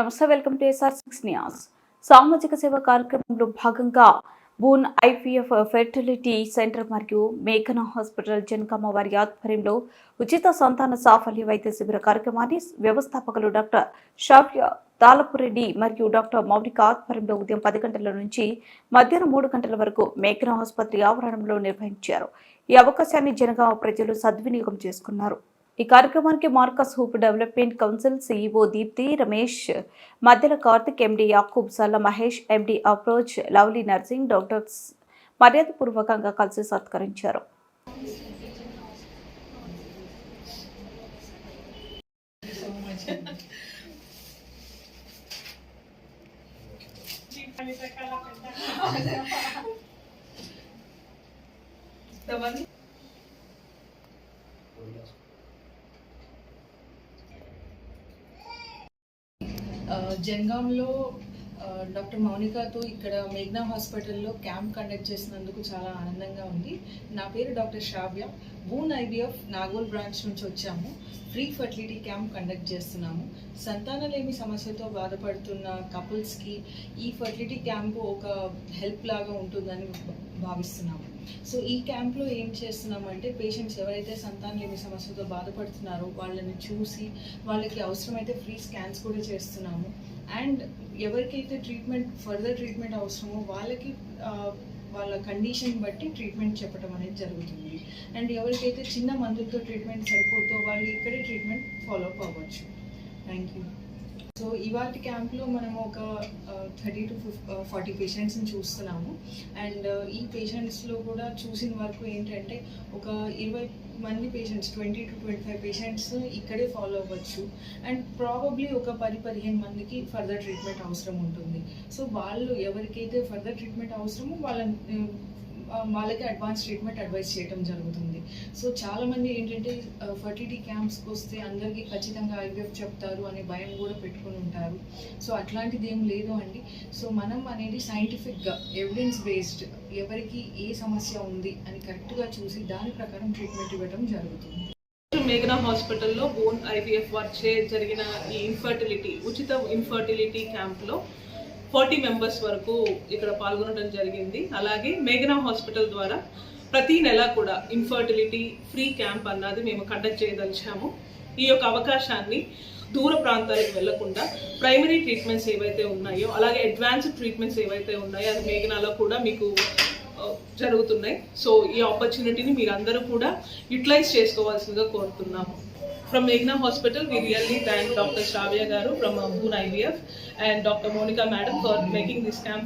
నమస్తే, welcome to SR6 news. సామాజిక సేవ కార్యక్రమంలో భాగంగా బూన్ IVF ఫెర్టిలిటీ సెంటర్ మరియు మేఘనా హాస్పిటల్ జనగామ వారి ఆధ్వర్యంలో ఉచిత సంతాన సాఫల్య వైద్య శిబిర కార్యక్రమాన్ని వ్యవస్థాపకులు డాక్టర్ షాఫియా తాళపురెడ్డి మరియు డాక్టర్ మౌనిక ఆధ్వర్యంలో ఉదయం 10 గంటల నుంచి మధ్యాహ్నం 3 గంటల వరకు మేఘనా ఆసుపత్రి ఆవరణంలో నిర్వహించారు. ఈ అవకాశాన్ని జనగామ ప్రజలు సద్వినియోగం చేసుకున్నారు. ఈ కార్యక్రమానికి మార్కస్ హూప్ development council CEO Deepti Ramesh, మధ్యల కార్తిక్, MD యాకూబ్, సల్ల మహేష్, MD అప్రోచ్, లవ్లీ నర్సింగ్ డాక్టర్స్ మర్యాదపూర్వకంగా కలిసి సత్కరించారు. జనగాంలో డాక్టర్ మౌనికతో ఇక్కడ మేఘనా హాస్పిటల్లో క్యాంప్ కండక్ట్ చేసినందుకు చాలా ఆనందంగా ఉంది. నా పేరు డాక్టర్ శ్రావ్య. బూన్ IVF నాగోల్ బ్రాంచ్ నుంచి వచ్చాము. ఫ్రీ ఫర్టిలిటీ క్యాంప్ కండక్ట్ చేస్తున్నాము. సంతానలేమి సమస్యతో బాధపడుతున్న కపుల్స్కి ఈ ఫర్టిలిటీ క్యాంపు ఒక హెల్ప్ లాగా ఉంటుందని భావిస్తున్నాము. సో ఈ క్యాంప్లో ఏం చేస్తున్నామంటే పేషెంట్స్ ఎవరైతే సంతానలేమి సమస్యతో బాధపడుతున్నారో వాళ్ళని చూసి వాళ్ళకి అవసరమైతే ఫ్రీ స్కాన్స్ కూడా చేస్తున్నాము. అండ్ ఎవరికైతే ఫర్దర్ ట్రీట్మెంట్ అవసరమో వాళ్ళకి వాళ్ళ కండిషన్ బట్టి ట్రీట్మెంట్ చెప్పడం అనేది జరుగుతుంది. అండ్ ఎవరికైతే చిన్న మందులతో ట్రీట్మెంట్ సరిపోతుందో వాళ్ళు ఇక్కడే ట్రీట్మెంట్ ఫాలో అప్ అవ్వచ్చు. Thank you. సో ఇవాటి క్యాంప్లో మనము ఒక 30 to 40 పేషెంట్స్ని చూస్తున్నాము. అండ్ ఈ పేషెంట్స్లో కూడా చూసిన వరకు ఏంటంటే ఒక 20 మంది పేషెంట్స్, 20 to 25 పేషెంట్స్ ఇక్కడే ఫాలో అవ్వచ్చు. అండ్ ప్రాబబ్లీ ఒక 10-15 మందికి ఫర్దర్ ట్రీట్మెంట్ అవసరం ఉంటుంది. సో వాళ్ళు ఎవరికైతే ఫర్దర్ ట్రీట్మెంట్ అవసరమో వాళ్ళకి అడ్వాన్స్ ట్రీట్మెంట్ అడ్వైస్ చేయడం జరుగుతుంది. సో చాలామంది ఏంటంటే ఫర్టిలిటీ క్యాంప్స్కి వస్తే అందరికీ ఖచ్చితంగా IVF చెప్తారు అనే భయం కూడా పెట్టుకుని ఉంటారు. సో అట్లాంటిది ఏం లేదు అండి. సో మనం అనేది సైంటిఫిక్గా ఎవిడెన్స్ బేస్డ్ ఎవరికి ఏ సమస్య ఉంది అని కరెక్ట్గా చూసి దాని ప్రకారం ట్రీట్మెంట్ ఇవ్వడం జరుగుతుంది. మేఘనా హాస్పిటల్లో బోన్ IVF వారిచే జరిగిన ఈ ఉచిత ఇన్ఫర్టిలిటీ క్యాంప్లో 40 మెంబర్స్ వరకు ఇక్కడ పాల్గొనడం జరిగింది. అలాగే మేఘనా హాస్పిటల్ ద్వారా ప్రతి నెల కూడా ఇన్ఫర్టిలిటీ ఫ్రీ క్యాంప్ అన్నది మేము కండక్ట్ చేయదలిచాము. ఈ యొక్క అవకాశాన్ని దూర ప్రాంతాలకు వెళ్లకుండా ప్రైమరీ ట్రీట్మెంట్స్ ఏవైతే ఉన్నాయో అలాగే అడ్వాన్స్డ్ ట్రీట్మెంట్స్ ఏవైతే ఉన్నాయో అది మేఘనాలో కూడా మీకు జరుగుతున్నాయి. సో ఈ ఆపర్చునిటీని మీరందరూ కూడా యూటిలైజ్ చేసుకోవాల్సిందిగా కోరుతున్నాము. From Meghna Hospital, we really thank Dr. Shravya Garu from Boon IVF and Dr. Monica Madam for making this camp